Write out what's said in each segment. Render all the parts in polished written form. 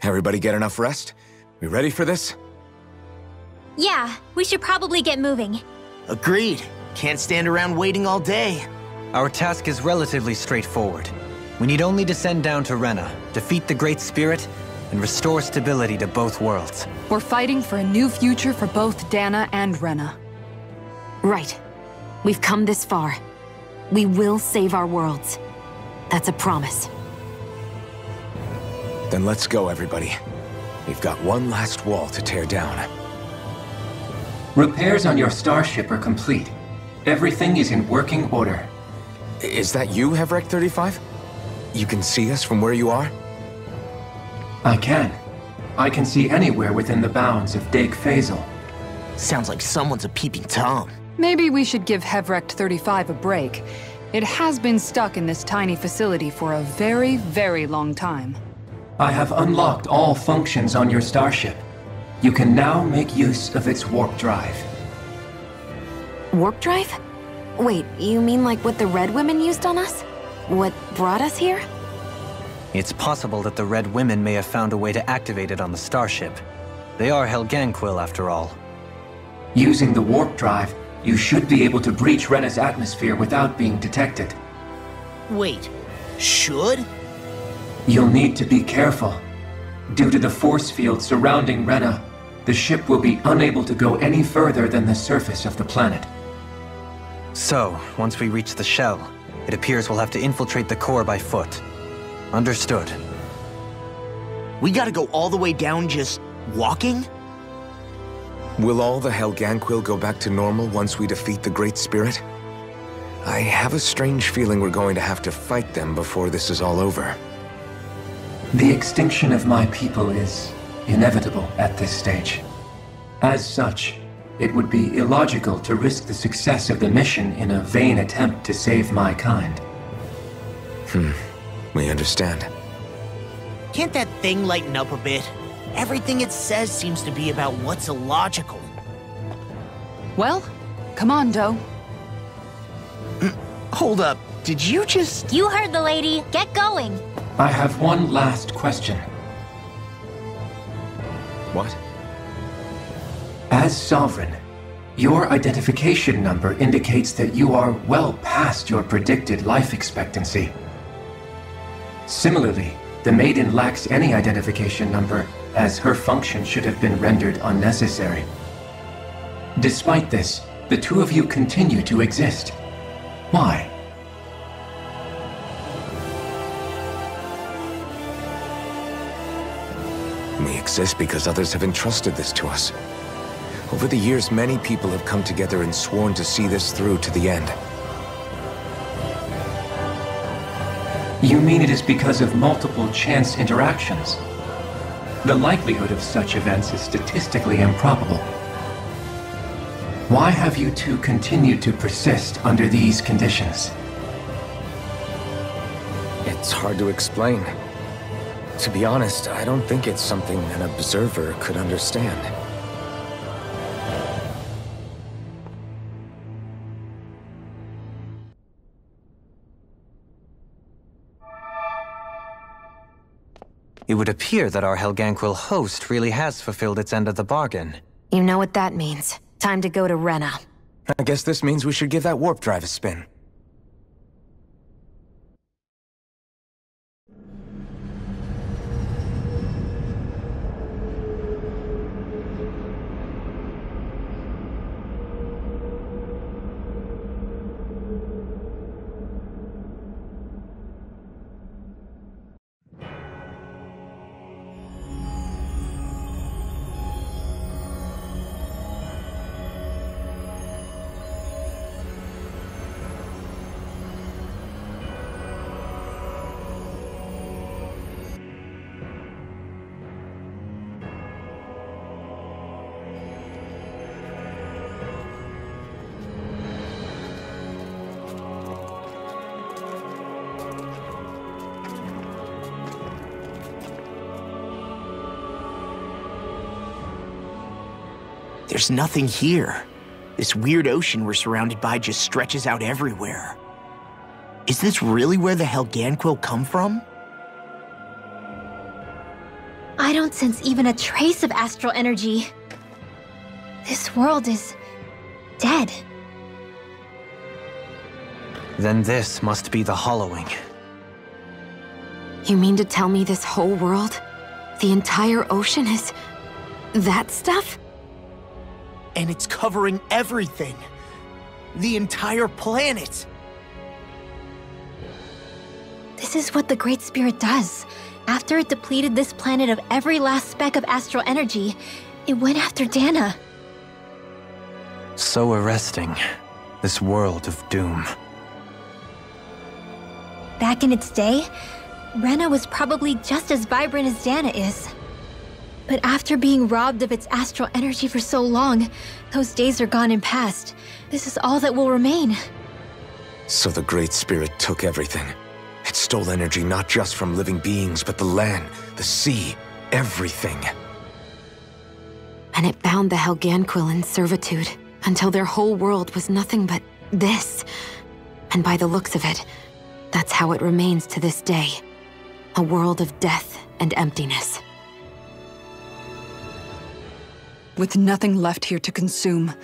Everybody get enough rest? We ready for this? Yeah, we should probably get moving. Agreed. Can't stand around waiting all day. Our task is relatively straightforward. We need only descend down to Rena, defeat the Great Spirit, and restore stability to both worlds. We're fighting for a new future for both Dana and Rena. Right. We've come this far. We will save our worlds. That's a promise. Then let's go, everybody. We've got one last wall to tear down. Repairs on your starship are complete. Everything is in working order. Is that you, Hevrek 35? You can see us from where you are? I can. I can see anywhere within the bounds of Dake Faisal. Sounds like someone's a peeping Tom. Maybe we should give Hevrek 35 a break. It has been stuck in this tiny facility for a very, very long time. I have unlocked all functions on your starship. You can now make use of its warp drive. Warp drive? Wait, you mean like what the Red Women used on us? What brought us here? It's possible that the Red Women may have found a way to activate it on the starship. They are Helganquil, after all. Using the warp drive, you should be able to breach Rena's atmosphere without being detected. Wait, should? You'll need to be careful. Due to the force field surrounding Rena, the ship will be unable to go any further than the surface of the planet. So, once we reach the shell, it appears we'll have to infiltrate the core by foot. Understood. We gotta go all the way down just walking? Will all the Helganquil go back to normal once we defeat the Great Spirit? I have a strange feeling we're going to have to fight them before this is all over. The extinction of my people is inevitable at this stage. As such, it would be illogical to risk the success of the mission in a vain attempt to save my kind. We understand. Can't that thing lighten up a bit? Everything it says seems to be about what's illogical. Well, come on, Doe. Hold up, did you just... You heard the lady. Get going. I have one last question. What? As Sovereign, your identification number indicates that you are well past your predicted life expectancy. Similarly, the Maiden lacks any identification number, as her function should have been rendered unnecessary. Despite this, the two of you continue to exist. Why? We exist because others have entrusted this to us. Over the years, many people have come together and sworn to see this through to the end. You mean it is because of multiple chance interactions? The likelihood of such events is statistically improbable. Why have you two continued to persist under these conditions? It's hard to explain. To be honest, I don't think it's something an observer could understand. It would appear that our Helganquil host really has fulfilled its end of the bargain. You know what that means. Time to go to Rena. I guess this means we should give that warp drive a spin. There's nothing here. This weird ocean we're surrounded by just stretches out everywhere. Is this really where the Helganquil come from? I don't sense even a trace of astral energy. This world is dead. Then this must be the Hollowing. You mean to tell me this whole world, the entire ocean is that stuff? And it's covering everything. The entire planet. This is what the Great Spirit does. After it depleted this planet of every last speck of astral energy, it went after Dana. So arresting. This world of doom. Back in its day, Rena was probably just as vibrant as Dana is. But after being robbed of its astral energy for so long, those days are gone and past. This is all that will remain. So the Great Spirit took everything. It stole energy not just from living beings, but the land, the sea, everything. And it bound the Helganquil in servitude until their whole world was nothing but this. And by the looks of it, that's how it remains to this day. A world of death and emptiness. With nothing left here to consume,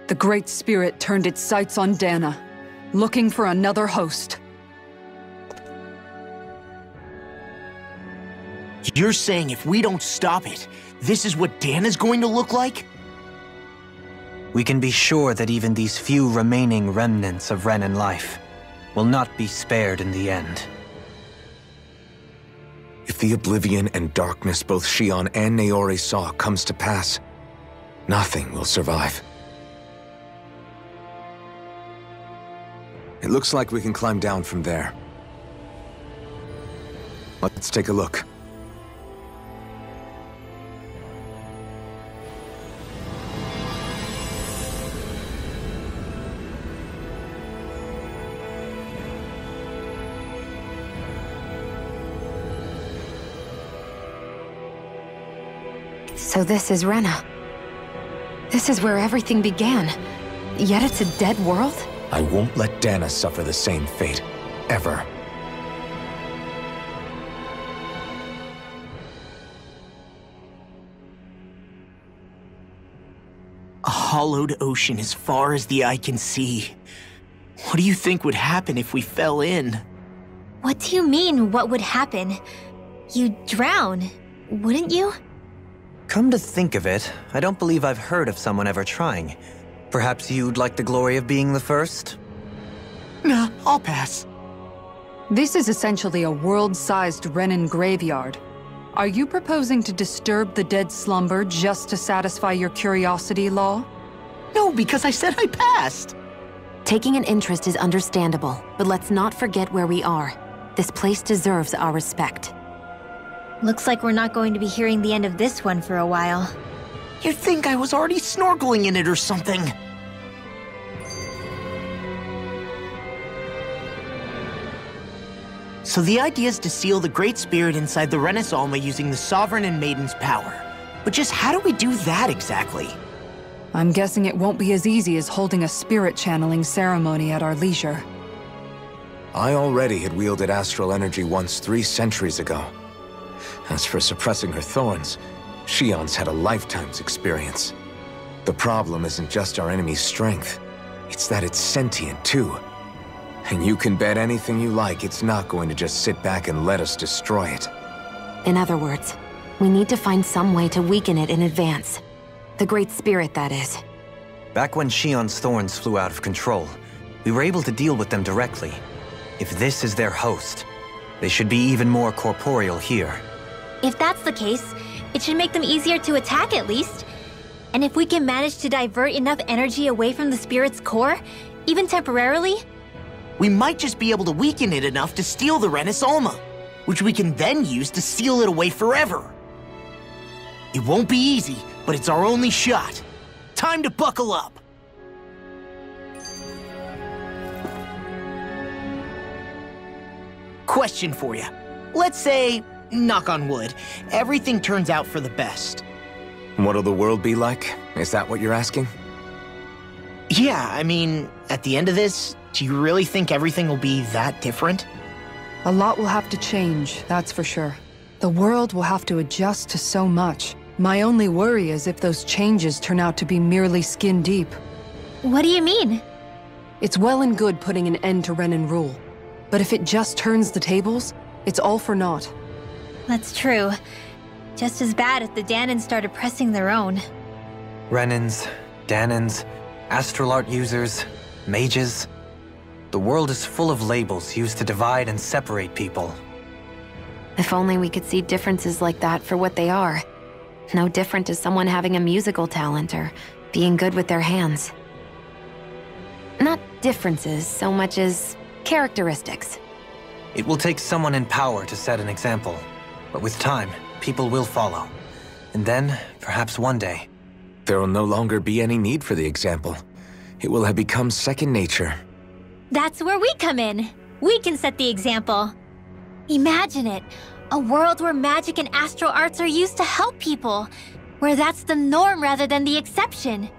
the Great Spirit turned its sights on Dana, looking for another host. You're saying if we don't stop it, this is what Dana's going to look like? We can be sure that even these few remaining remnants of Renan life will not be spared in the end. If the oblivion and darkness both Shion and Naori saw comes to pass, nothing will survive. It looks like we can climb down from there. Let's take a look. So this is Rena. This is where everything began. Yet it's a dead world? I won't let Dana suffer the same fate. Ever. A hollowed ocean as far as the eye can see. What do you think would happen if we fell in? What do you mean, what would happen? You'd drown, wouldn't you? Come to think of it, I don't believe I've heard of someone ever trying. Perhaps you'd like the glory of being the first? Nah, I'll pass. This is essentially a world-sized Renan graveyard. Are you proposing to disturb the dead slumber just to satisfy your curiosity, Law? No, because I said I passed. Taking an interest is understandable, but let's not forget where we are. This place deserves our respect. Looks like we're not going to be hearing the end of this one for a while. You'd think I was already snorkeling in it or something. So the idea is to seal the Great Spirit inside the Renis Alma using the Sovereign and Maiden's power. But just how do we do that exactly? I'm guessing it won't be as easy as holding a spirit channeling ceremony at our leisure. I already had wielded astral energy once 3 centuries ago. As for suppressing her thorns, Shion's had a lifetime's experience. The problem isn't just our enemy's strength, it's that it's sentient too. And you can bet anything you like it's not going to just sit back and let us destroy it. In other words, we need to find some way to weaken it in advance. The Great Spirit, that is. Back when Shion's thorns flew out of control, we were able to deal with them directly. If this is their host, they should be even more corporeal here. If that's the case, it should make them easier to attack at least. And if we can manage to divert enough energy away from the spirit's core, even temporarily, We might just be able to weaken it enough to steal the Renis Alma, which we can then use to seal it away forever. It won't be easy, but it's our only shot. Time to buckle up. Question for you. Let's say, knock on wood, everything turns out for the best. What'll the world be like? Is that what you're asking? Yeah, I mean, at the end of this, do you really think everything will be that different? A lot will have to change, that's for sure. The world will have to adjust to so much. My only worry is if those changes turn out to be merely skin deep. What do you mean? It's well and good putting an end to Renan rule. But if it just turns the tables, it's all for naught. That's true. Just as bad if the Dahnans started pressing their own. Renans, Dahnans, astral art users, mages. The world is full of labels used to divide and separate people. If only we could see differences like that for what they are. No different as someone having a musical talent or being good with their hands. Not differences so much as characteristics. It will take someone in power to set an example. But with time, people will follow. And then, perhaps one day... There will no longer be any need for the example. It will have become second nature. That's where we come in. We can set the example. Imagine it. A world where magic and astral arts are used to help people. Where that's the norm rather than the exception.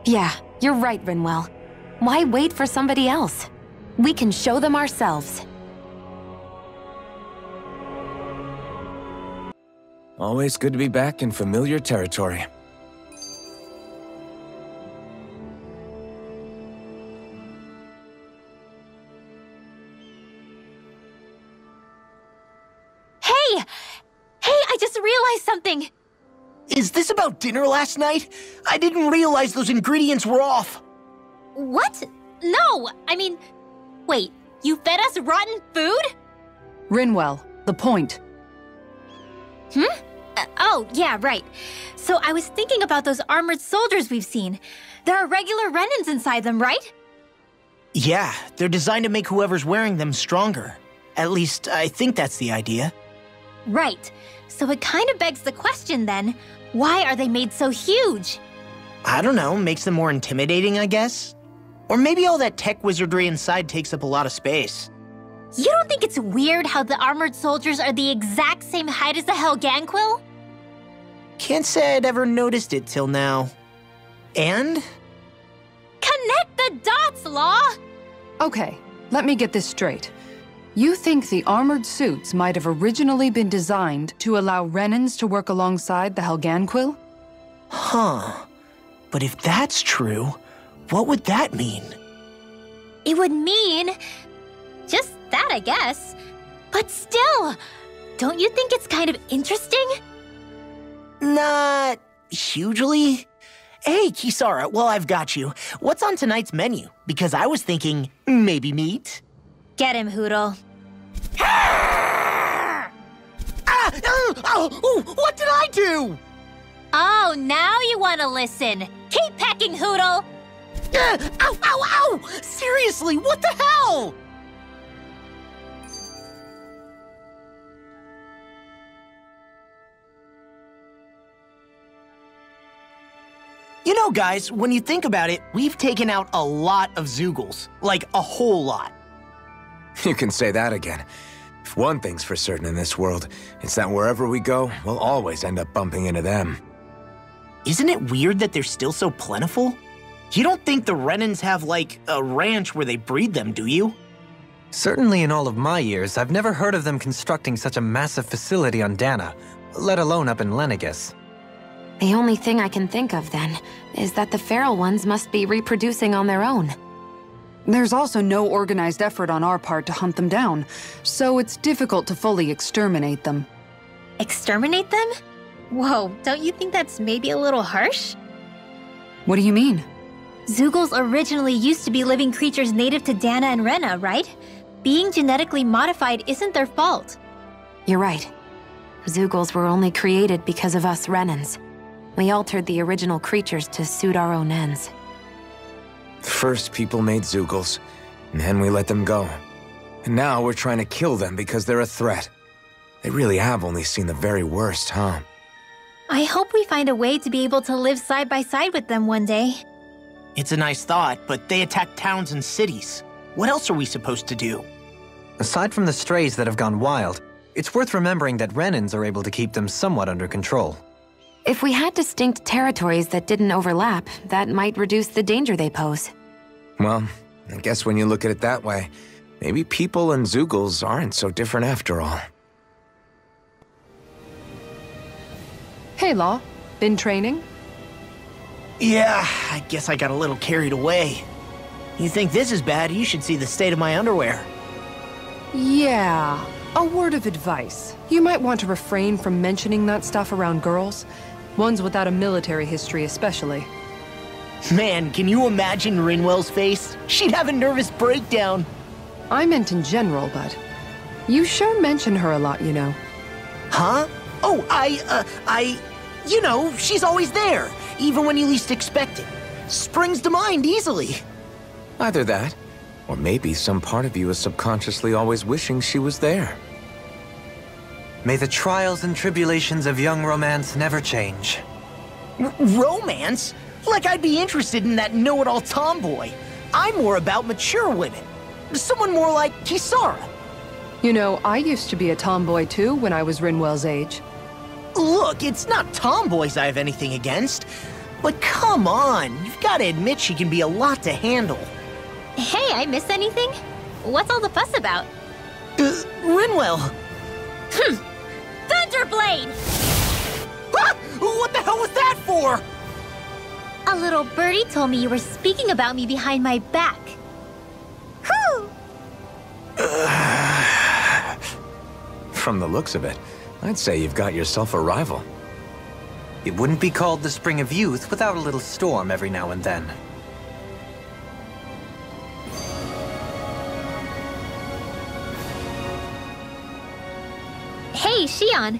Yeah, you're right, Rinwell. Why wait for somebody else? We can show them ourselves. Always good to be back in familiar territory. Hey! Hey, I just realized something! Is this about dinner last night? I didn't realize those ingredients were off. What? No! I mean, wait, you fed us rotten food? Rinwell, the point. Oh, yeah, right. So I was thinking about those armored soldiers we've seen. There are regular Renans inside them, right? Yeah, they're designed to make whoever's wearing them stronger. At least, I think that's the idea. Right. So it kind of begs the question then, why are they made so huge? I don't know, makes them more intimidating, I guess? Or maybe all that tech wizardry inside takes up a lot of space. You don't think it's weird how the armored soldiers are the exact same height as the Helganquil? Can't say I'd ever noticed it till now. And? Connect the dots, Law! Okay, let me get this straight. You think the armored suits might have originally been designed to allow Renans to work alongside the Helganquil? Huh. But if that's true, what would that mean? It would mean... just that, I guess. But still, don't you think it's kind of interesting? Not hugely. Hey, Kisara, well, I've got you. What's on tonight's menu? Because I was thinking, maybe meat. Get him, Hootle. What did I do? Oh, now you want to listen. Keep pecking, Hootle! Ow, ow, ow! Seriously, what the hell? You know, guys, when you think about it, we've taken out a lot of Zeugles. Like, a whole lot. You can say that again. If one thing's for certain in this world, it's that wherever we go, we'll always end up bumping into them. Isn't it weird that they're still so plentiful? You don't think the Renans have, like, a ranch where they breed them, do you? Certainly in all of my years, I've never heard of them constructing such a massive facility on Dana, let alone up in Lenegis. The only thing I can think of, then, is that the feral ones must be reproducing on their own. There's also no organized effort on our part to hunt them down, so it's difficult to fully exterminate them. Exterminate them? Whoa, don't you think that's maybe a little harsh? What do you mean? Zeugles originally used to be living creatures native to Dana and Rena, right? Being genetically modified isn't their fault. You're right. Zeugles were only created because of us Renans. We altered the original creatures to suit our own ends. First, people made Zeugles, and then we let them go. And now we're trying to kill them because they're a threat. They really have only seen the very worst, huh? I hope we find a way to be able to live side by side with them one day. It's a nice thought, but they attack towns and cities. What else are we supposed to do? Aside from the strays that have gone wild, it's worth remembering that Renans are able to keep them somewhat under control. If we had distinct territories that didn't overlap, that might reduce the danger they pose. Well, I guess when you look at it that way, maybe people and Zeugles aren't so different after all. Hey, Law. Been training? Yeah, I guess I got a little carried away. You think this is bad, you should see the state of my underwear. Yeah. A word of advice. You might want to refrain from mentioning that stuff around girls. Ones without a military history especially. Man, can you imagine Rinwell's face? She'd have a nervous breakdown. I meant in general, but you sure mention her a lot, you know. Huh? Oh, you know, she's always there, even when you least expect it. Springs to mind easily. Either that, or maybe some part of you is subconsciously always wishing she was there. May the trials and tribulations of young romance never change. Romance? Like I'd be interested in that know-it-all tomboy. I'm more about mature women. Someone more like Kisara. You know, I used to be a tomboy too when I was Rinwell's age. Look, it's not tomboys I have anything against. But come on, you've got to admit she can be a lot to handle. Hey, I miss anything? What's all the fuss about? Rinwell. Thunderblade! Ah! What the hell was that for? A little birdie told me you were speaking about me behind my back. Whew! From the looks of it, I'd say you've got yourself a rival. It wouldn't be called the Spring of Youth without a little storm every now and then. Hey, Xion.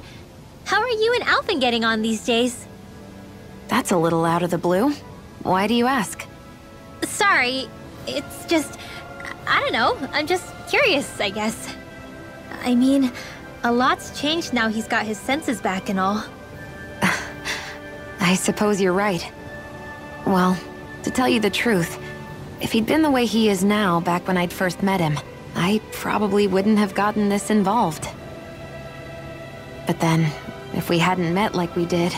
How are you and Alphen getting on these days? That's a little out of the blue. Why do you ask? Sorry, it's just... I don't know, I'm just curious, I guess. I mean, a lot's changed now he's got his senses back and all. I suppose you're right. Well, to tell you the truth, if he'd been the way he is now back when I'd first met him, I probably wouldn't have gotten this involved. But then, if we hadn't met like we did,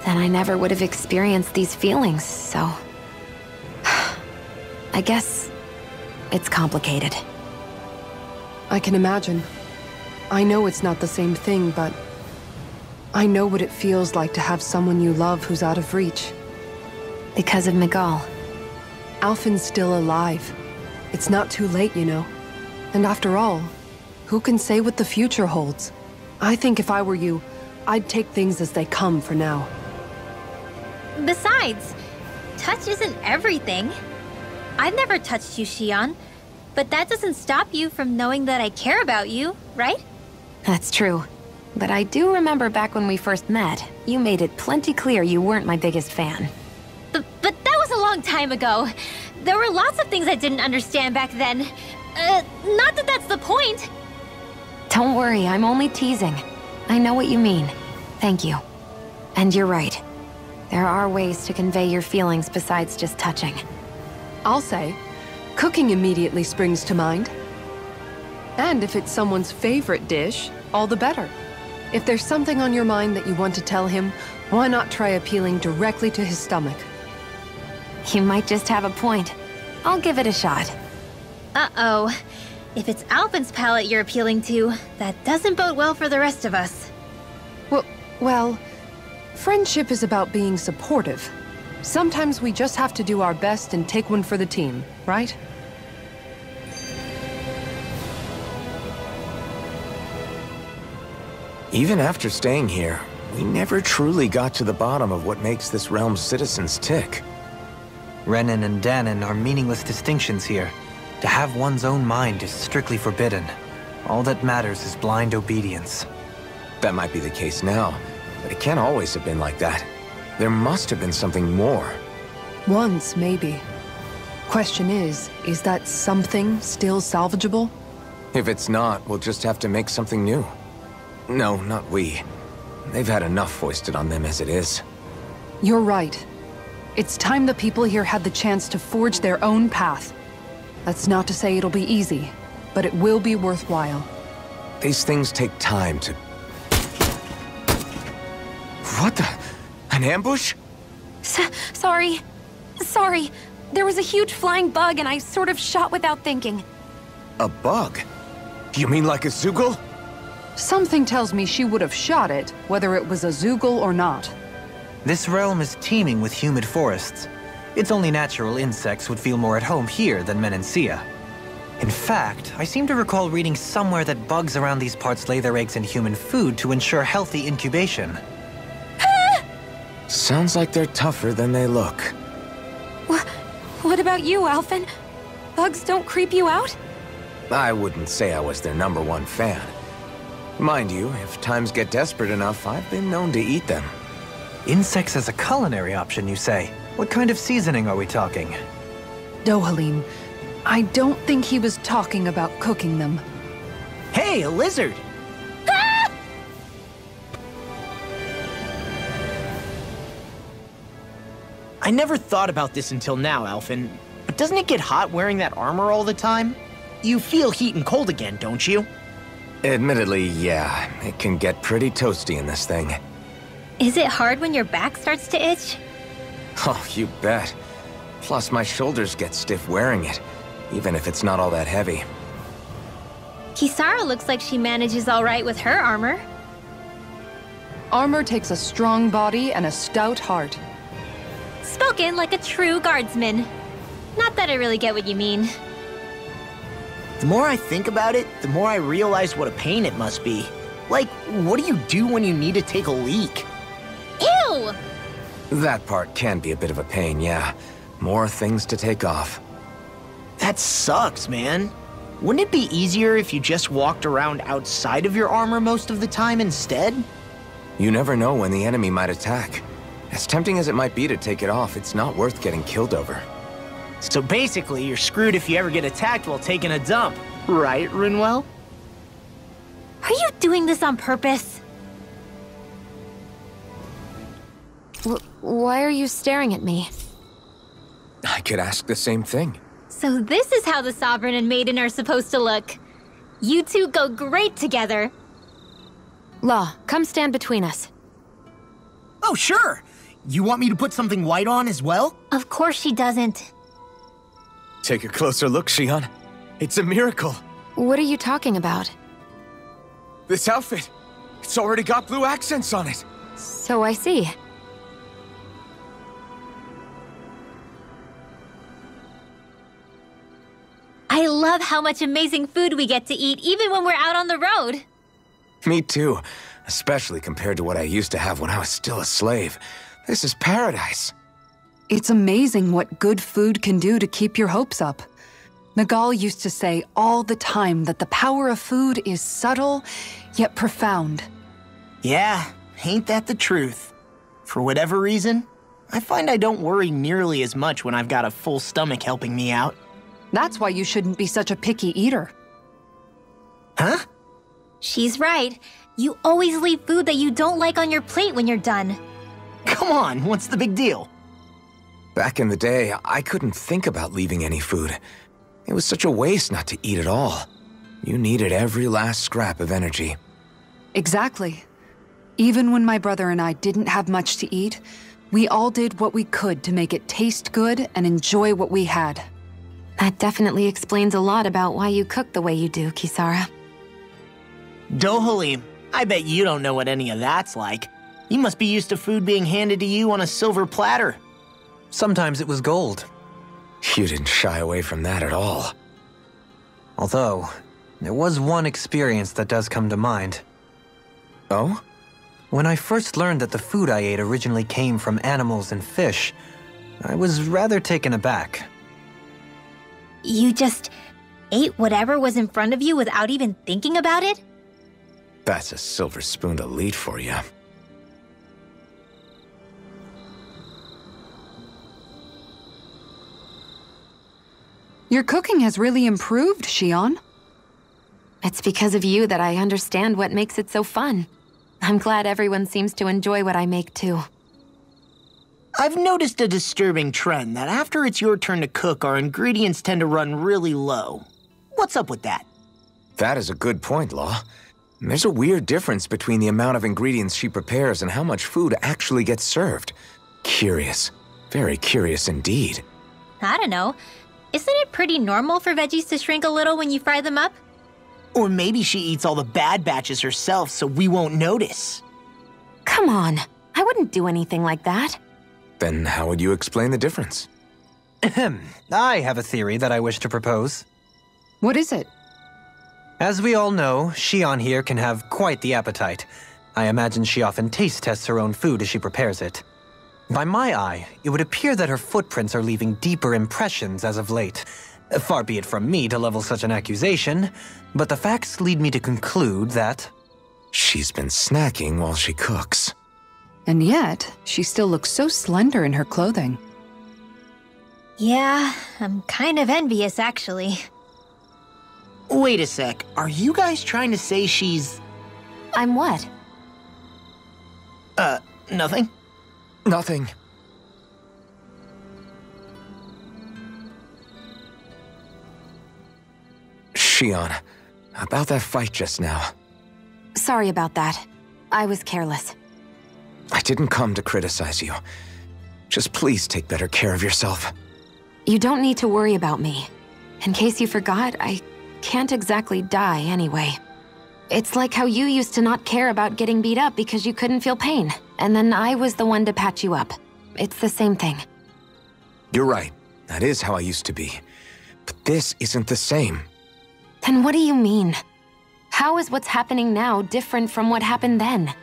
then I never would have experienced these feelings, so... I guess it's complicated. I can imagine. I know it's not the same thing, but I know what it feels like to have someone you love who's out of reach. Because of Miguel. Alphen's still alive. It's not too late, you know. And after all, who can say what the future holds? I think if I were you, I'd take things as they come for now. Besides, touch isn't everything. I've never touched you, Xion, but that doesn't stop you from knowing that I care about you, right? That's true. But I do remember back when we first met, you made it plenty clear you weren't my biggest fan. But that was a long time ago. There were lots of things I didn't understand back then. Not that that's the point. Don't worry, I'm only teasing. I know what you mean. Thank you. And you're right. There are ways to convey your feelings besides just touching. I'll say, cooking immediately springs to mind. And if it's someone's favorite dish, all the better. If there's something on your mind that you want to tell him, why not try appealing directly to his stomach? You might just have a point. I'll give it a shot. Uh-oh. If it's Alphen's palate you're appealing to, that doesn't bode well for the rest of us. Well, friendship is about being supportive. Sometimes we just have to do our best and take one for the team, right? Even after staying here, we never truly got to the bottom of what makes this realm's citizens tick. Renan and Danon are meaningless distinctions here. To have one's own mind is strictly forbidden. All that matters is blind obedience. That might be the case now, but it can't always have been like that. There must have been something more. Once, maybe. Question is that something still salvageable? If it's not, we'll just have to make something new. No, not we. They've had enough foisted on them as it is. You're right. It's time the people here had the chance to forge their own path. That's not to say it'll be easy, but it will be worthwhile. These things take time to... What the... An ambush? Sorry. Sorry. There was a huge flying bug and I sort of shot without thinking. A bug? You mean like a Zeugle? Something tells me she would have shot it, whether it was a Zoogle or not. This realm is teeming with humid forests. It's only natural insects would feel more at home here than Menancia. In fact, I seem to recall reading somewhere that bugs around these parts lay their eggs in human food to ensure healthy incubation. Sounds like they're tougher than they look. What about you, Alphen? Bugs don't creep you out? I wouldn't say I was their #1 fan. Mind you, if times get desperate enough, I've been known to eat them. Insects as a culinary option, you say? What kind of seasoning are we talking? Dohalim, I don't think he was talking about cooking them. Hey, a lizard! I never thought about this until now, Alphen, but doesn't it get hot wearing that armor all the time? You feel heat and cold again, don't you? Admittedly, yeah, it can get pretty toasty in this thing. Is it hard when your back starts to itch? Oh, you bet. Plus, my shoulders get stiff wearing it, even if it's not all that heavy. Kisara looks like she manages all right with her armor. Armor takes a strong body and a stout heart. Spoken like a true guardsman. Not that I really get what you mean. The more I think about it, the more I realize what a pain it must be. Like, what do you do when you need to take a leak? Ew! That part can be a bit of a pain, yeah. More things to take off. That sucks, man. Wouldn't it be easier if you just walked around outside of your armor most of the time instead? You never know when the enemy might attack. As tempting as it might be to take it off, it's not worth getting killed over. So basically, you're screwed if you ever get attacked while taking a dump. Right, Rinwell? Are you doing this on purpose? Why are you staring at me? I could ask the same thing. So this is how the Sovereign and Maiden are supposed to look. You two go great together. Law, come stand between us. Oh, sure. You want me to put something white on as well? Of course she doesn't. Take a closer look, Shion. It's a miracle. What are you talking about? This outfit, it's already got blue accents on it. So I see. I love how much amazing food we get to eat even when we're out on the road. Me too, especially compared to what I used to have when I was still a slave. This is paradise. It's amazing what good food can do to keep your hopes up. Nagal used to say all the time that the power of food is subtle, yet profound. Yeah, ain't that the truth? For whatever reason, I find I don't worry nearly as much when I've got a full stomach helping me out. That's why you shouldn't be such a picky eater. Huh? She's right. You always leave food that you don't like on your plate when you're done. Come on, what's the big deal? Back in the day, I couldn't think about leaving any food. It was such a waste not to eat at all. You needed every last scrap of energy. Exactly. Even when my brother and I didn't have much to eat, we all did what we could to make it taste good and enjoy what we had. That definitely explains a lot about why you cook the way you do, Kisara. Dohalim, I bet you don't know what any of that's like. You must be used to food being handed to you on a silver platter. Sometimes it was gold. You didn't shy away from that at all. Although, there was one experience that does come to mind. Oh? When I first learned that the food I ate originally came from animals and fish, I was rather taken aback. You just ate whatever was in front of you without even thinking about it? That's a silver-spooned elite for you. Your cooking has really improved, Shion. It's because of you that I understand what makes it so fun. I'm glad everyone seems to enjoy what I make too. I've noticed a disturbing trend that after it's your turn to cook, our ingredients tend to run really low. What's up with that? That is a good point, Law. There's a weird difference between the amount of ingredients she prepares and how much food actually gets served. Curious. Very curious indeed. I don't know. Isn't it pretty normal for veggies to shrink a little when you fry them up? Or maybe she eats all the bad batches herself so we won't notice. Come on, I wouldn't do anything like that. Then how would you explain the difference? Ahem. I have a theory that I wish to propose. What is it? As we all know, Shion here can have quite the appetite. I imagine she often taste tests her own food as she prepares it. By my eye, it would appear that her footprints are leaving deeper impressions as of late. Far be it from me to level such an accusation, but the facts lead me to conclude that... She's been snacking while she cooks. And yet, she still looks so slender in her clothing. Yeah, I'm kind of envious, actually. Wait a sec, are you guys trying to say she's... I'm what? Nothing? Nothing. Shion, about that fight just now. Sorry about that. I was careless. I didn't come to criticize you. Just please take better care of yourself. You don't need to worry about me. In case you forgot, I can't exactly die anyway. It's like how you used to not care about getting beat up because you couldn't feel pain, and then I was the one to patch you up. It's the same thing. You're right. That is how I used to be. But this isn't the same. Then what do you mean? How is what's happening now different from what happened then?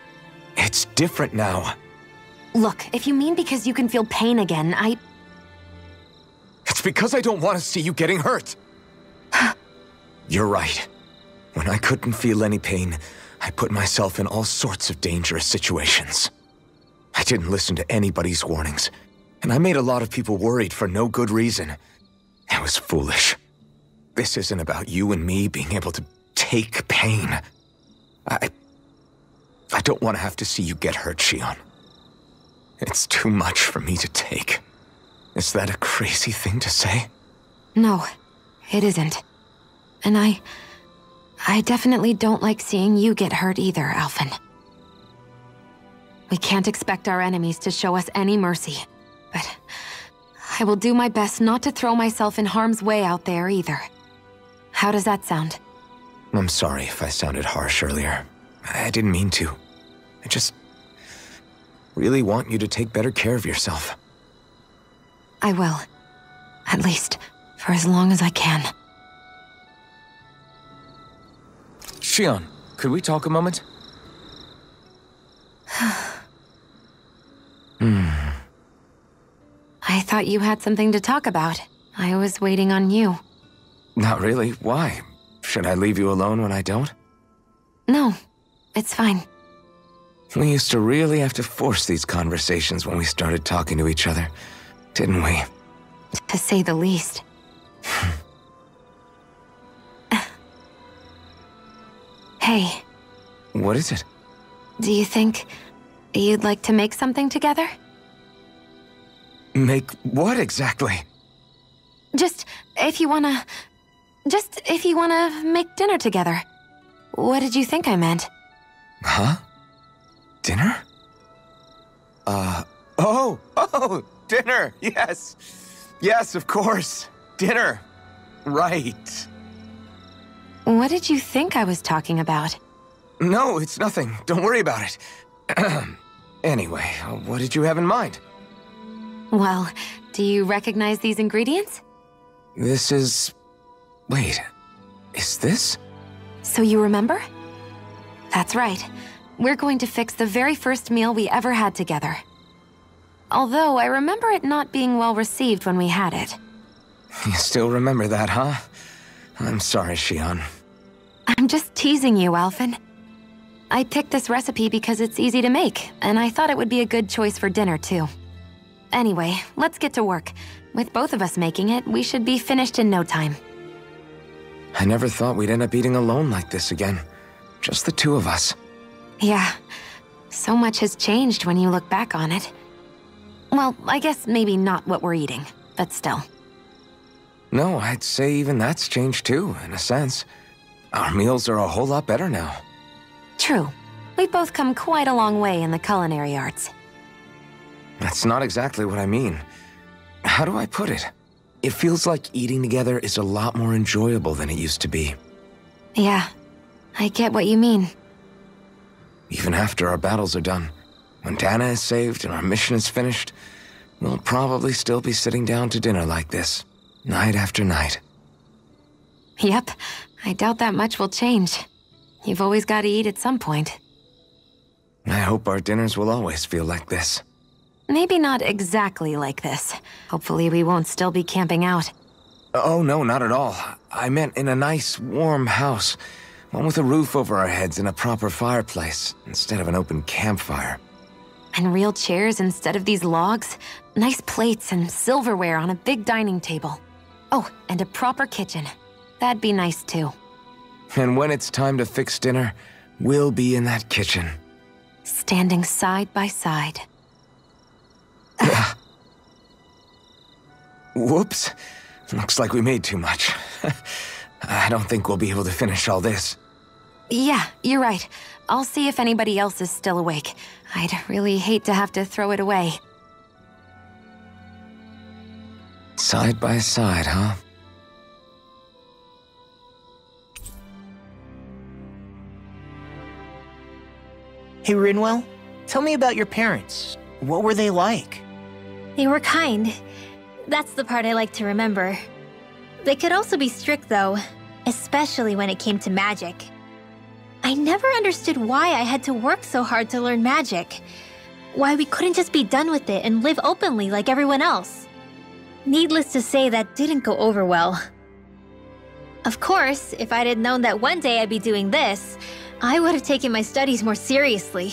It's different now. Look, if you mean because you can feel pain again, It's because I don't want to see you getting hurt. You're right. When I couldn't feel any pain, I put myself in all sorts of dangerous situations. I didn't listen to anybody's warnings, and I made a lot of people worried for no good reason. It was foolish. This isn't about you and me being able to take pain. I don't want to have to see you get hurt, Shion. It's too much for me to take. Is that a crazy thing to say? No, it isn't. And I definitely don't like seeing you get hurt either, Alphen. We can't expect our enemies to show us any mercy, but I will do my best not to throw myself in harm's way out there either. How does that sound? I'm sorry if I sounded harsh earlier. I didn't mean to. I just really want you to take better care of yourself. I will. At least, for as long as I can. Shion, could we talk a moment? I thought you had something to talk about. I was waiting on you. Not really. Why? Should I leave you alone when I don't? No, it's fine. We used to really have to force these conversations when we started talking to each other, didn't we? To say the least. Hey. What is it? Do you think you'd like to make something together? Make what exactly? Just if you wanna make dinner together. What did you think I meant? Huh? Dinner? Dinner! Yes! Yes, of course! Dinner! Right. What did you think I was talking about? No, it's nothing. Don't worry about it. Anyway, what did you have in mind? Well, do you recognize these ingredients? This is... Wait, is this? So you remember? That's right. We're going to fix the very first meal we ever had together. Although I remember it not being well received when we had it. You still remember that, huh? I'm sorry, Shion. I'm just teasing you, Alphen. I picked this recipe because it's easy to make, and I thought it would be a good choice for dinner, too. Anyway, let's get to work. With both of us making it, we should be finished in no time. I never thought we'd end up eating alone like this again. Just the two of us. Yeah. So much has changed when you look back on it. Well, I guess maybe not what we're eating, but still. No, I'd say even that's changed too, in a sense. Our meals are a whole lot better now. True. We've both come quite a long way in the culinary arts. That's not exactly what I mean. How do I put it? It feels like eating together is a lot more enjoyable than it used to be. Yeah, I get what you mean. Even after our battles are done, when Dana is saved and our mission is finished, we'll probably still be sitting down to dinner like this, night after night. Yep, I doubt that much will change. You've always got to eat at some point. I hope our dinners will always feel like this. Maybe not exactly like this. Hopefully we won't still be camping out. Oh, no, not at all. I meant in a nice, warm house. One with a roof over our heads and a proper fireplace, instead of an open campfire. And real chairs instead of these logs. Nice plates and silverware on a big dining table. Oh, and a proper kitchen. That'd be nice too. And when it's time to fix dinner, we'll be in that kitchen. Standing side by side. Whoops. Looks like we made too much. I don't think we'll be able to finish all this. Yeah, you're right. I'll see if anybody else is still awake. I'd really hate to have to throw it away. Side by side, huh? Hey, Rinwell, tell me about your parents. What were they like? They were kind. That's the part I like to remember. They could also be strict, though, especially when it came to magic. I never understood why I had to work so hard to learn magic. Why we couldn't just be done with it and live openly like everyone else. Needless to say, that didn't go over well. Of course, if I'd had known that one day I'd be doing this, I would have taken my studies more seriously.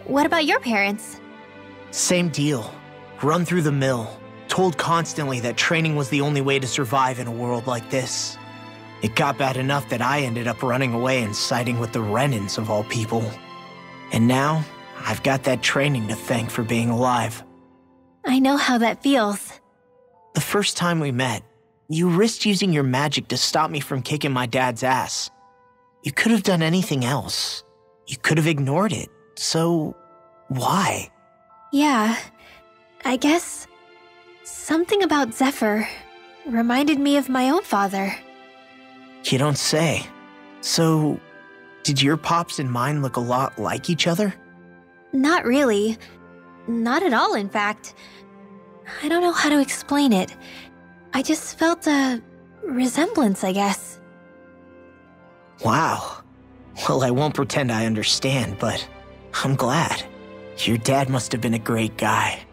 What about your parents? Same deal. Run through the mill. Told constantly that training was the only way to survive in a world like this. It got bad enough that I ended up running away and siding with the Renans of all people. And now, I've got that training to thank for being alive. I know how that feels. The first time we met, you risked using your magic to stop me from kicking my dad's ass. You could have done anything else. You could have ignored it. So, why? Yeah, I guess something about Zephyr reminded me of my own father. You don't say. So, did your pops and mine look a lot like each other? Not really. Not at all, in fact. I don't know how to explain it. I just felt a resemblance, I guess. Wow. Well, I won't pretend I understand, but I'm glad. Your dad must have been a great guy.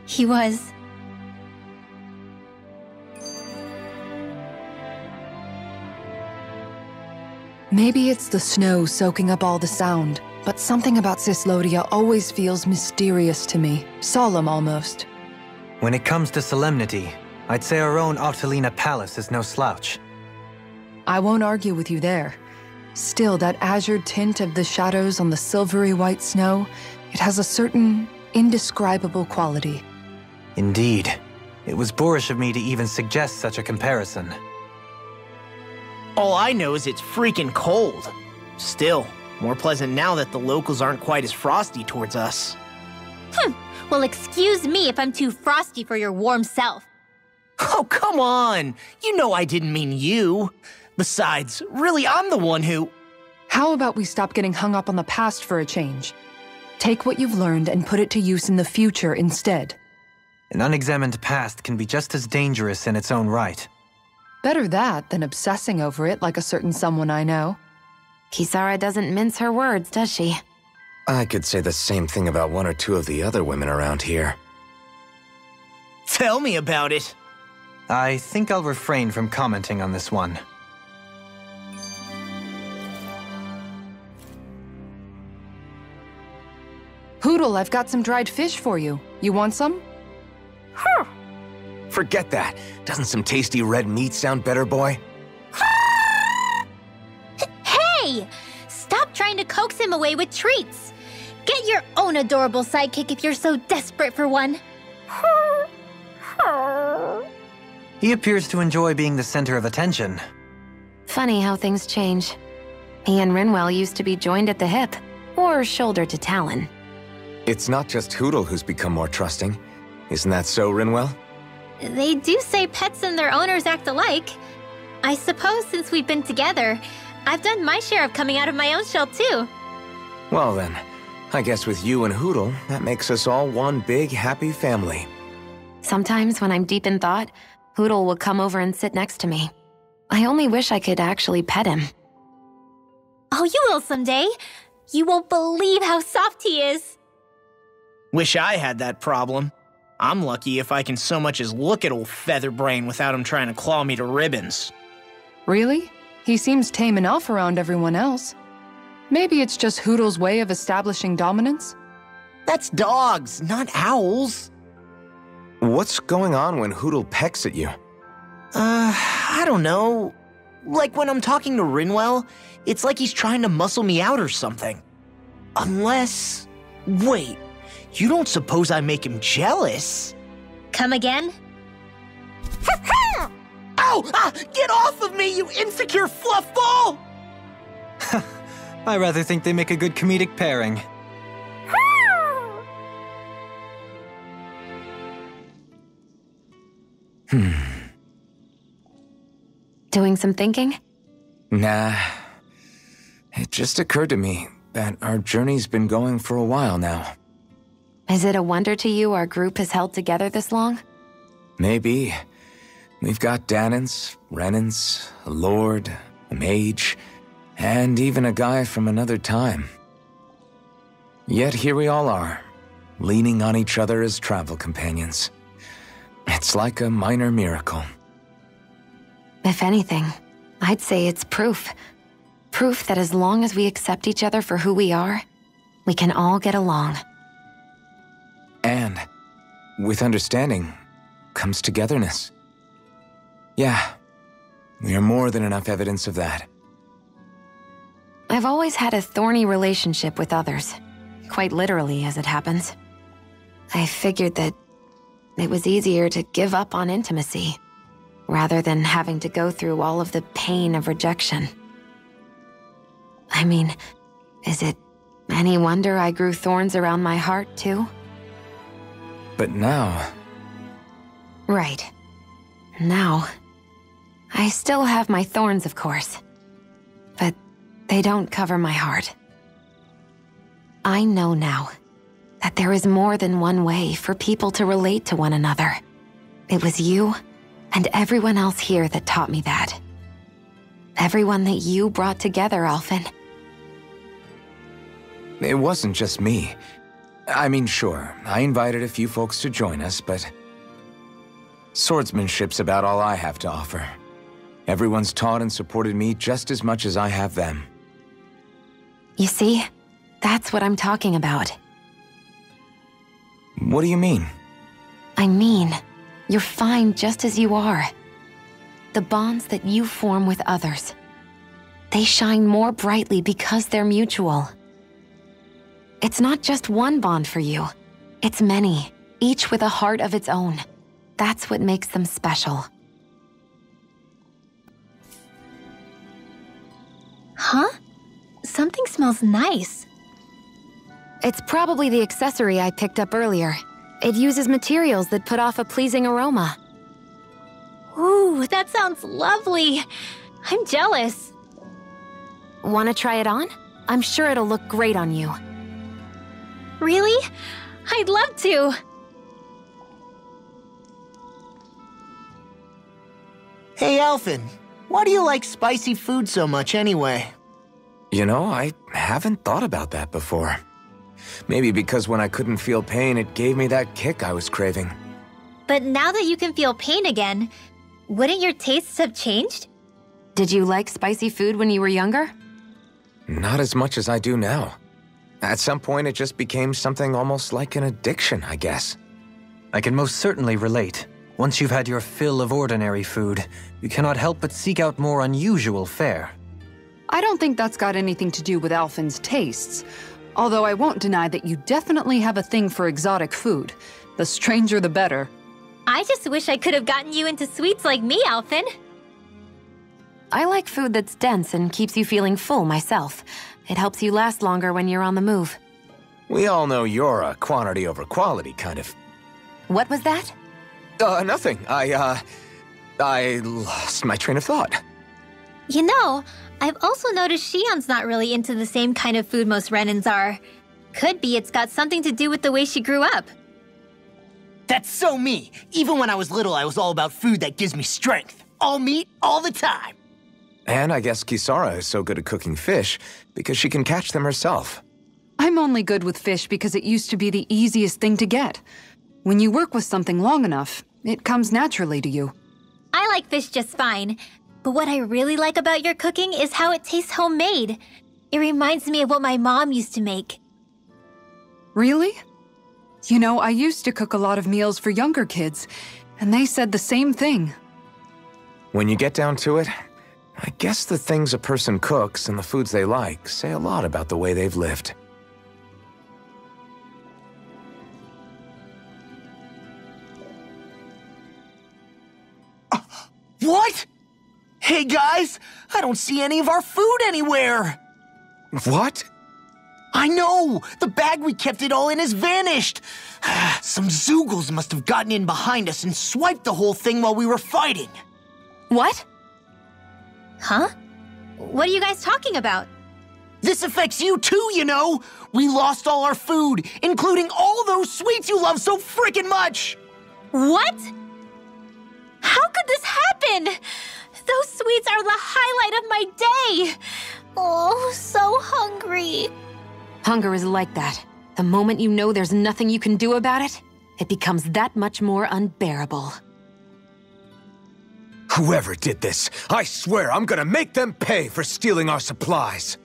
He was. Maybe it's the snow soaking up all the sound, but something about Cyslodia always feels mysterious to me, solemn almost. When it comes to solemnity, I'd say our own Octolina Palace is no slouch. I won't argue with you there. Still, that azure tint of the shadows on the silvery white snow, it has a certain indescribable quality. Indeed. It was boorish of me to even suggest such a comparison. All I know is it's freaking cold. Still, more pleasant now that the locals aren't quite as frosty towards us. Well, excuse me if I'm too frosty for your warm self. Oh, come on! You know I didn't mean you. Besides, really, I'm the one who... How about we stop getting hung up on the past for a change? Take what you've learned and put it to use in the future instead. An unexamined past can be just as dangerous in its own right. Better that than obsessing over it like a certain someone I know. Kisara doesn't mince her words, does she? I could say the same thing about one or two of the other women around here. Tell me about it. I think I'll refrain from commenting on this one. Hootle, I've got some dried fish for you. You want some? Forget that. Doesn't some tasty red meat sound better, boy? Hey! Stop trying to coax him away with treats. Get your own adorable sidekick if you're so desperate for one. He appears to enjoy being the center of attention. Funny how things change. He and Rinwell used to be joined at the hip, or shoulder to talon. It's not just Hootle who's become more trusting. Isn't that so, Rinwell? They do say pets and their owners act alike. I suppose since we've been together, I've done my share of coming out of my own shell too. Well then, I guess with you and Hootle, that makes us all one big happy family. Sometimes when I'm deep in thought, Hootle will come over and sit next to me. I only wish I could actually pet him. Oh, you will someday. You won't believe how soft he is. Wish I had that problem. I'm lucky if I can so much as look at old Featherbrain without him trying to claw me to ribbons. Really? He seems tame enough around everyone else. Maybe it's just Hootle's way of establishing dominance? That's dogs, not owls. What's going on when Hootle pecks at you? I don't know. Like when I'm talking to Rinwell, it's like he's trying to muscle me out or something. Unless... Wait, you don't suppose I make him jealous? Come again? Ow! Get off of me, you insecure fluffball! I rather think they make a good comedic pairing. Doing some thinking? Nah. It just occurred to me that our journey's been going for a while now. Is it a wonder to you our group has held together this long? Maybe. We've got Danance, Renance, a lord, a mage, and even a guy from another time. Yet here we all are, leaning on each other as travel companions. It's like a minor miracle. If anything, I'd say it's proof. Proof that as long as we accept each other for who we are, we can all get along. And with understanding comes togetherness. Yeah, we are more than enough evidence of that. I've always had a thorny relationship with others. Quite literally, as it happens. I figured that it was easier to give up on intimacy, rather than having to go through all of the pain of rejection. I mean, is it any wonder I grew thorns around my heart, too? But now... Right. Now... I still have my thorns, of course. But they don't cover my heart. I know now that there is more than one way for people to relate to one another. It was you and everyone else here that taught me that. Everyone that you brought together, Alphen. It wasn't just me. I mean, sure, I invited a few folks to join us, but... swordsmanship's about all I have to offer. Everyone's taught and supported me just as much as I have them. You see, that's what I'm talking about. What do you mean? I mean, you're fine just as you are. The bonds that you form with others, they shine more brightly because they're mutual. It's not just one bond for you. It's many, each with a heart of its own. That's what makes them special. Huh? Something smells nice. It's probably the accessory I picked up earlier. It uses materials that put off a pleasing aroma. Ooh, that sounds lovely. I'm jealous. Want to try it on? I'm sure it'll look great on you. Really? I'd love to. Hey, Alphen, why do you like spicy food so much anyway? You know, I haven't thought about that before. Maybe because when I couldn't feel pain, it gave me that kick I was craving. But now that you can feel pain again, wouldn't your tastes have changed? Did you like spicy food when you were younger? Not as much as I do now. At some point, it just became something almost like an addiction, I guess. I can most certainly relate. Once you've had your fill of ordinary food, you cannot help but seek out more unusual fare. I don't think that's got anything to do with Alphen's tastes. Although I won't deny that you definitely have a thing for exotic food. The stranger the better. I just wish I could have gotten you into sweets like me, Alphen. I like food that's dense and keeps you feeling full myself. It helps you last longer when you're on the move. We all know you're a quantity over quality kind of... What was that? Nothing. I lost my train of thought. You know, I've also noticed Shion's not really into the same kind of food most Renans are. Could be it's got something to do with the way she grew up. That's so me. Even when I was little, I was all about food that gives me strength. All meat, all the time. And I guess Kisara is so good at cooking fish because she can catch them herself. I'm only good with fish because it used to be the easiest thing to get. When you work with something long enough, it comes naturally to you. I like fish just fine, but what I really like about your cooking is how it tastes homemade. It reminds me of what my mom used to make. Really? You know, I used to cook a lot of meals for younger kids, and they said the same thing. When you get down to it, I guess the things a person cooks and the foods they like say a lot about the way they've lived. What? Hey guys, I don't see any of our food anywhere. What? I know! The bag we kept it all in has vanished! Some Zoogles must have gotten in behind us and swiped the whole thing while we were fighting. What? Huh? What are you guys talking about? This affects you too, you know! We lost all our food, including all those sweets you love so frickin' much! What? How could this happen? Those sweets are the highlight of my day! Oh, so hungry. Hunger is like that. The moment you know there's nothing you can do about it, it becomes that much more unbearable. Whoever did this, I swear I'm gonna make them pay for stealing our supplies.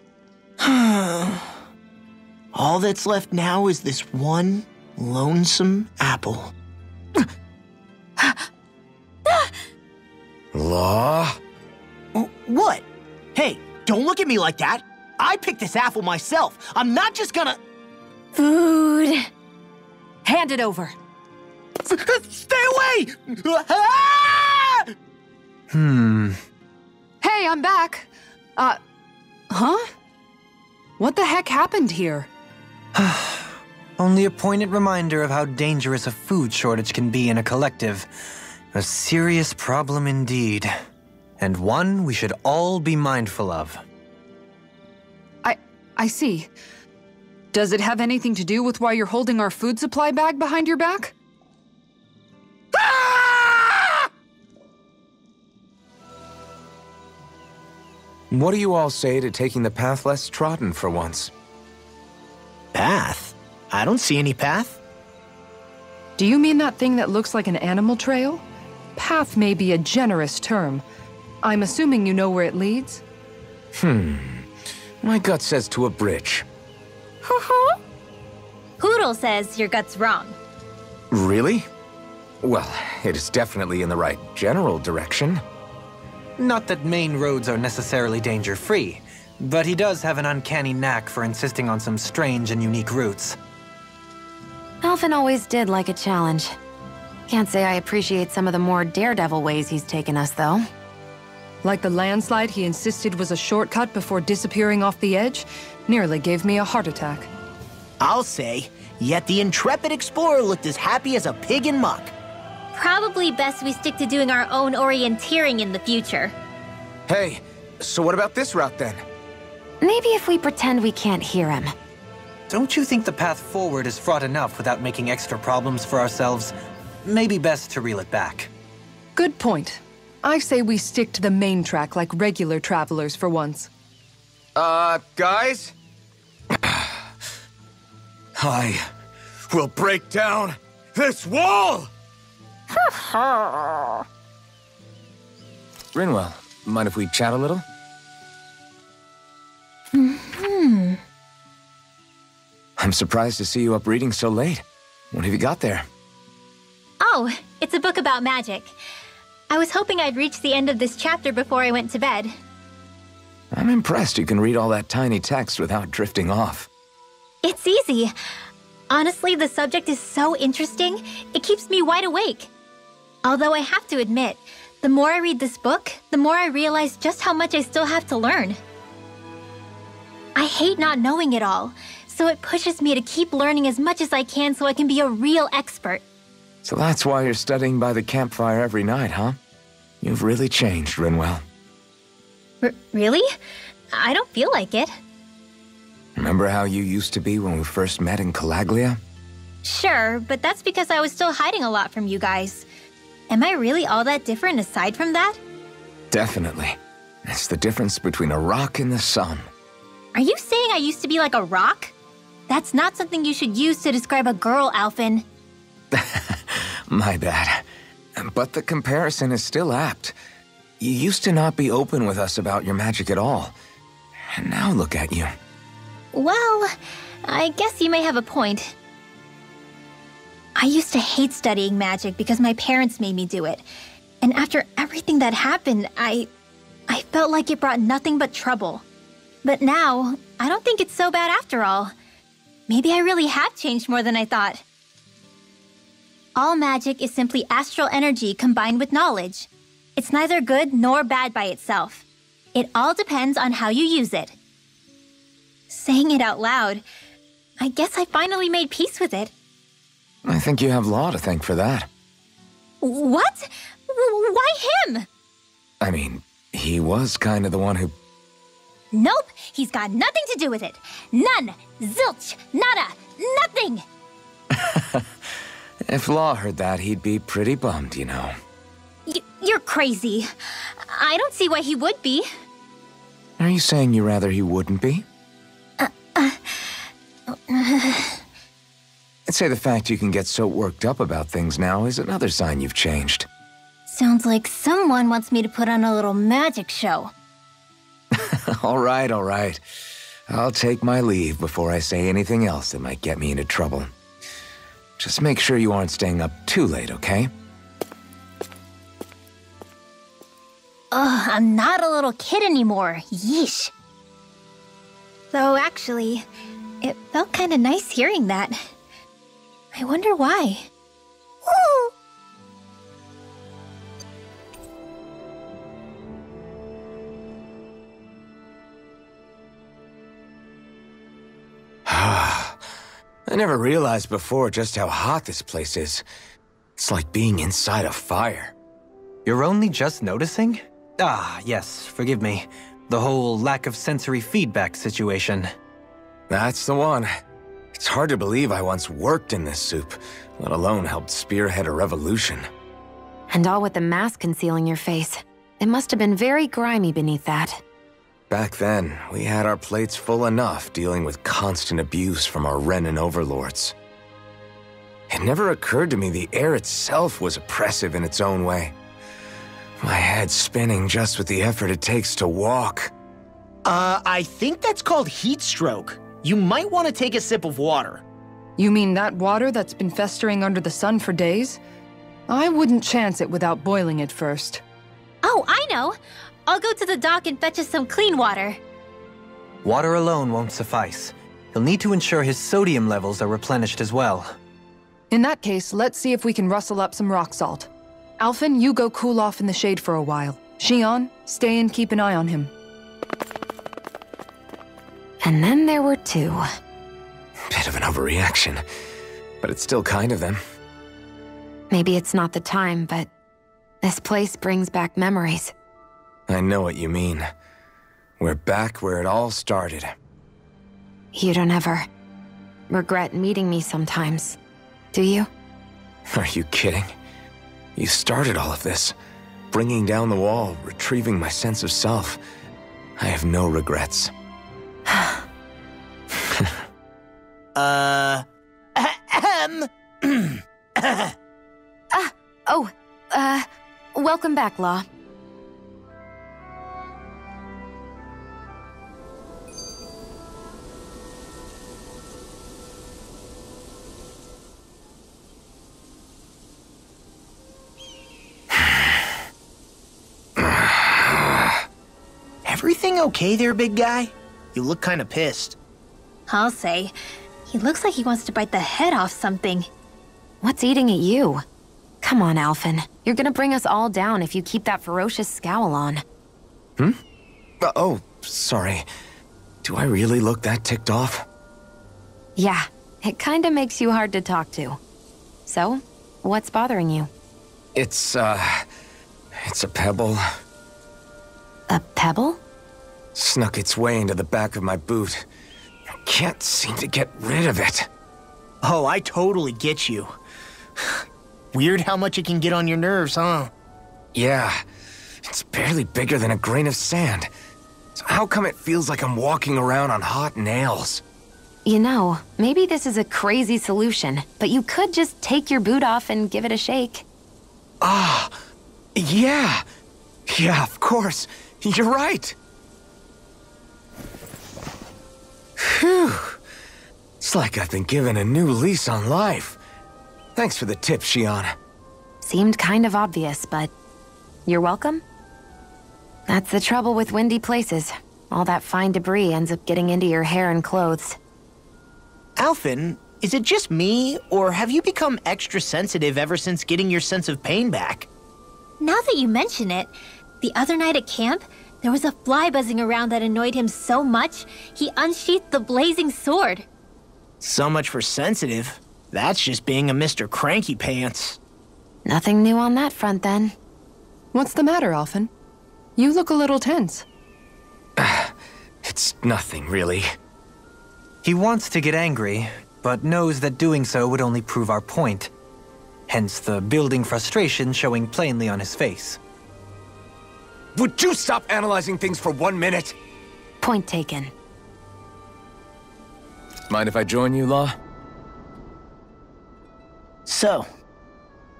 All that's left now is this one lonesome apple. Law? What? Hey, don't look at me like that. I picked this apple myself. I'm not just gonna... Food. Hand it over. Stay away! Ah! Hey, I'm back. Huh? What the heck happened here? Only a poignant reminder of how dangerous a food shortage can be in a collective. A serious problem indeed. And one we should all be mindful of. I see. Does it have anything to do with why you're holding our food supply bag behind your back? Ah! What do you all say to taking the path less trodden for once? Path? I don't see any path. Do you mean that thing that looks like an animal trail? Path may be a generous term. I'm assuming you know where it leads? My gut says to a bridge. Poodle says your gut's wrong. Really? Well, it is definitely in the right general direction. Not that main roads are necessarily danger-free, but he does have an uncanny knack for insisting on some strange and unique routes. Alphen always did like a challenge. Can't say I appreciate some of the more daredevil ways he's taken us, though. Like the landslide he insisted was a shortcut before disappearing off the edge? Nearly gave me a heart attack. I'll say, yet the intrepid explorer looked as happy as a pig in muck. Probably best we stick to doing our own orienteering in the future. Hey, so what about this route then? Maybe if we pretend we can't hear him. Don't you think the path forward is fraught enough without making extra problems for ourselves? Maybe best to reel it back. Good point. I say we stick to the main track like regular travelers for once. Guys? I will break down this wall! Rinwell, mind if we chat a little? I'm surprised to see you up reading so late. What have you got there? Oh, it's a book about magic. I was hoping I'd reach the end of this chapter before I went to bed. I'm impressed you can read all that tiny text without drifting off. It's easy. Honestly, the subject is so interesting, it keeps me wide awake. Although I have to admit, the more I read this book, the more I realize just how much I still have to learn. I hate not knowing it all, so it pushes me to keep learning as much as I can so I can be a real expert. So that's why you're studying by the campfire every night, huh? You've really changed, Rinwell. Really? I don't feel like it. Remember how you used to be when we first met in Calaglia? Sure, but that's because I was still hiding a lot from you guys. Am I really all that different aside from that? Definitely. It's the difference between a rock and the sun. Are you saying I used to be like a rock? That's not something you should use to describe a girl, Alphen. My bad. But the comparison is still apt. You used to not be open with us about your magic at all. And now look at you. Well, I guess you may have a point. I used to hate studying magic because my parents made me do it. And after everything that happened, I felt like it brought nothing but trouble. But now, I don't think it's so bad after all. Maybe I really have changed more than I thought. All magic is simply astral energy combined with knowledge. It's neither good nor bad by itself. It all depends on how you use it. Saying it out loud, I guess I finally made peace with it. I think you have Law to thank for that. What? Why him? I mean, he was kind of the one who... Nope, he's got nothing to do with it. None. Zilch. Nada. Nothing. If Law heard that, he'd be pretty bummed, you know. You're crazy. I don't see why he would be. Are you saying you rather he wouldn't be? I'd say the fact you can get so worked up about things now is another sign you've changed. Sounds like someone wants me to put on a little magic show. All right. I'll take my leave before I say anything else that might get me into trouble. Just make sure you aren't staying up too late, okay? Ugh, I'm not a little kid anymore. Yeesh. Though actually, it felt kind of nice hearing that. I wonder why. Woo! I never realized before just how hot this place is. It's like being inside a fire. You're only just noticing? Ah, yes, forgive me. The whole lack of sensory feedback situation. That's the one. It's hard to believe I once worked in this soup, let alone helped spearhead a revolution. And all with the mask concealing your face. It must have been very grimy beneath that. Back then, we had our plates full enough dealing with constant abuse from our Renan overlords. It never occurred to me the air itself was oppressive in its own way. My head spinning just with the effort it takes to walk. I think that's called heat stroke. You might want to take a sip of water. You mean that water that's been festering under the sun for days? I wouldn't chance it without boiling it first. Oh, I know. I'll go to the dock and fetch us some clean water. Water alone won't suffice. He'll need to ensure his sodium levels are replenished as well. In that case, let's see if we can rustle up some rock salt. Alphen, you go cool off in the shade for a while. Xion, stay and keep an eye on him. And then there were two. Bit of an overreaction, but it's still kind of them. Maybe it's not the time, but this place brings back memories. I know what you mean. We're back where it all started. You don't ever regret meeting me sometimes, do you? Are you kidding? You started all of this. Bringing down the wall, retrieving my sense of self. I have no regrets. Welcome back, Law. Everything okay there, big guy? You look kind of pissed. I'll say. He looks like he wants to bite the head off something. What's eating at you? Come on, Alphen. You're gonna bring us all down if you keep that ferocious scowl on. Oh, sorry. Do I really look that ticked off? Yeah, it kinda makes you hard to talk to. So, what's bothering you? It's a pebble. A pebble? Snuck its way into the back of my boot. I can't seem to get rid of it. Oh, I totally get you. Weird how much it can get on your nerves, huh? Yeah, it's barely bigger than a grain of sand. So how come it feels like I'm walking around on hot nails? You know, maybe this is a crazy solution, but you could just take your boot off and give it a shake. Ah, yeah. Yeah, of course. You're right. Phew. It's like I've been given a new lease on life. Thanks for the tip, Xion. Seemed kind of obvious, but you're welcome. That's the trouble with windy places. All that fine debris ends up getting into your hair and clothes. Alphen, is it just me, or have you become extra sensitive ever since getting your sense of pain back? Now that you mention it, the other night at camp, there was a fly buzzing around that annoyed him so much, he unsheathed the blazing sword. So much for sensitive. That's just being a Mr. Cranky Pants. Nothing new on that front, then. What's the matter, Alphen? You look a little tense. It's nothing, really. He wants to get angry, but knows that doing so would only prove our point. Hence the building frustration showing plainly on his face. Would you stop analyzing things for 1 minute? Point taken. Mind if I join you, Law? So,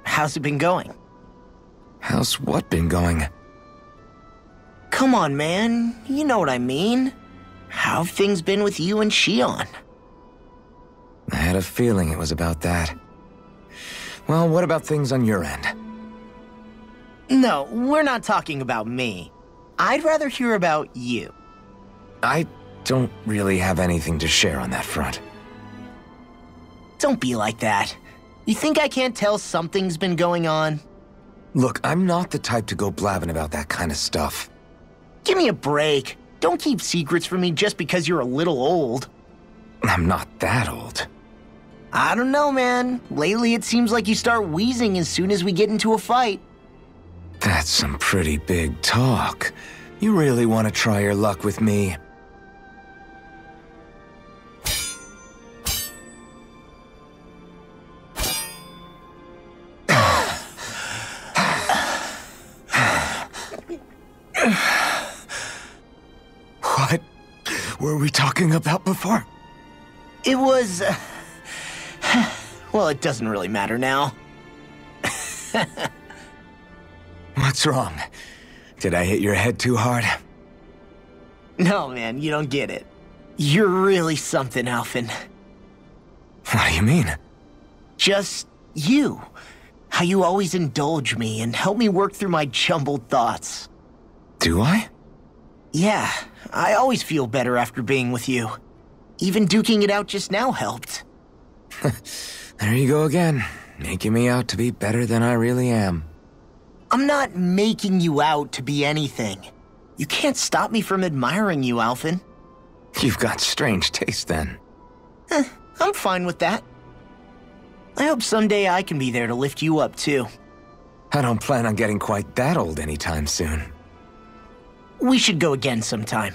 how's it been going? How's what been going? Come on, man. You know what I mean. How have things been with you and Xion? I had a feeling it was about that. Well, what about things on your end? No, we're not talking about me. I'd rather hear about you. I don't really have anything to share on that front. Don't be like that. You think I can't tell something's been going on? Look, I'm not the type to go blabbing about that kind of stuff. Give me a break. Don't keep secrets from me just because you're a little old. I'm not that old. I don't know, man. Lately it seems like you start wheezing as soon as we get into a fight. That's some pretty big talk. You really want to try your luck with me? What were we talking about before? It was... well, it doesn't really matter now. What's wrong? Did I hit your head too hard? No, man, you don't get it. You're really something, Alphen. What do you mean? Just you. How you always indulge me and help me work through my jumbled thoughts. Do I? Yeah, I always feel better after being with you. Even duking it out just now helped. There you go again, making me out to be better than I really am. I'm not making you out to be anything. You can't stop me from admiring you, Alphen. You've got strange taste then. I'm fine with that. I hope someday I can be there to lift you up, too. I don't plan on getting quite that old anytime soon. We should go again sometime.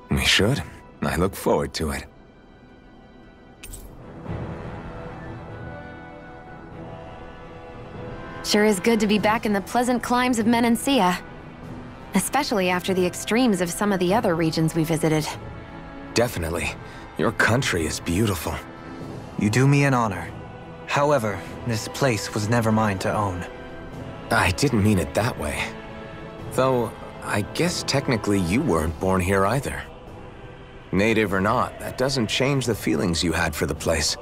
We should. I look forward to it. Sure is good to be back in the pleasant climes of Menancia. Especially after the extremes of some of the other regions we visited. Definitely. Your country is beautiful. You do me an honor. However, this place was never mine to own. I didn't mean it that way. Though, I guess technically you weren't born here either. Native or not, that doesn't change the feelings you had for the place.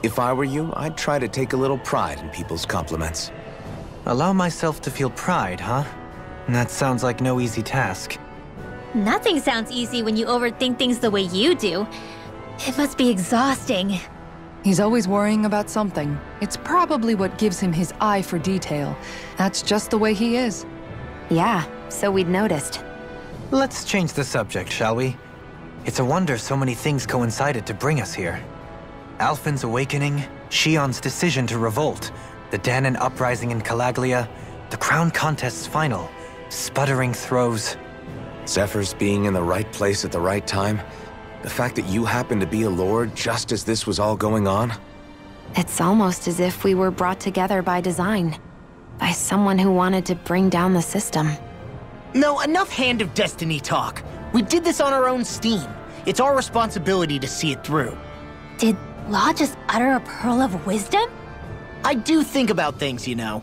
If I were you, I'd try to take a little pride in people's compliments. Allow myself to feel pride, huh? That sounds like no easy task. Nothing sounds easy when you overthink things the way you do. It must be exhausting. He's always worrying about something. It's probably what gives him his eye for detail. That's just the way he is. Yeah, so we'd noticed. Let's change the subject, shall we? It's a wonder so many things coincided to bring us here. Alphen's awakening, Xion's decision to revolt, the Dahnan uprising in Calaglia, the crown contest's final, sputtering throws. Zephyr's being in the right place at the right time, the fact that you happened to be a lord just as this was all going on. It's almost as if we were brought together by design. By someone who wanted to bring down the system. No, enough Hand of Destiny talk. We did this on our own steam. It's our responsibility to see it through. Did Law just utter a pearl of wisdom? I do think about things, you know.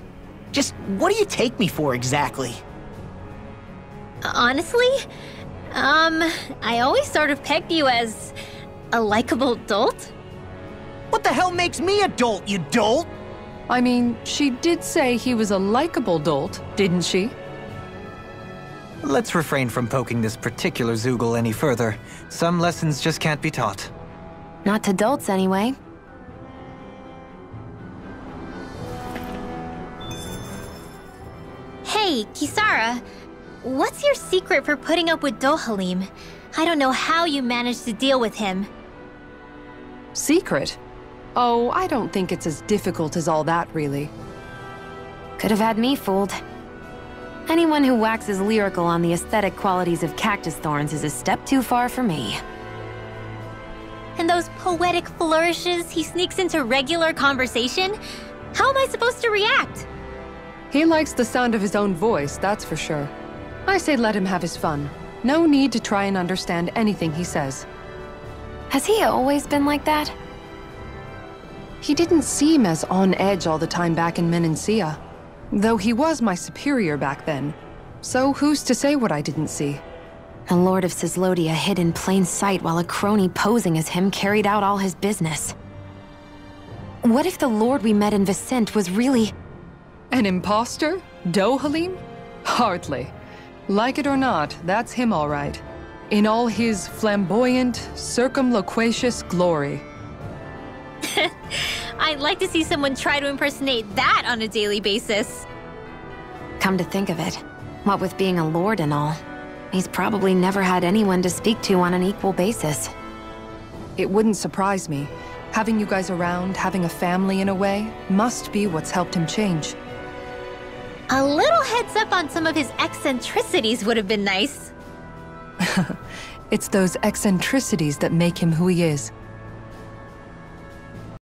Just what do you take me for exactly? Honestly, I always sort of pegged you as a likable dolt. What the hell makes me a dolt, you dolt? I mean, she did say he was a likable dolt, didn't she? Let's refrain from poking this particular Zoogle any further. Some lessons just can't be taught. Not to dolts, anyway. Hey, Kisara, what's your secret for putting up with Dohalim? I don't know how you managed to deal with him. Secret? Oh, I don't think it's as difficult as all that, really. Could have had me fooled. Anyone who waxes lyrical on the aesthetic qualities of cactus thorns is a step too far for me. And those poetic flourishes he sneaks into regular conversation? How am I supposed to react? He likes the sound of his own voice, that's for sure. I say let him have his fun. No need to try and understand anything he says. Has he always been like that? He didn't seem as on edge all the time back in Menancia. Though he was my superior back then. So who's to say what I didn't see? The Lord of Cislodia hid in plain sight while a crony posing as him carried out all his business. What if the Lord we met in Vicente was really... An imposter? Dohalim? Hardly. Like it or not, that's him all right. In all his flamboyant, circumloquacious glory. I'd like to see someone try to impersonate that on a daily basis. Come to think of it, what with being a lord and all, he's probably never had anyone to speak to on an equal basis. It wouldn't surprise me. Having you guys around, having a family in a way, must be what's helped him change. A little heads up on some of his eccentricities would have been nice. It's those eccentricities that make him who he is.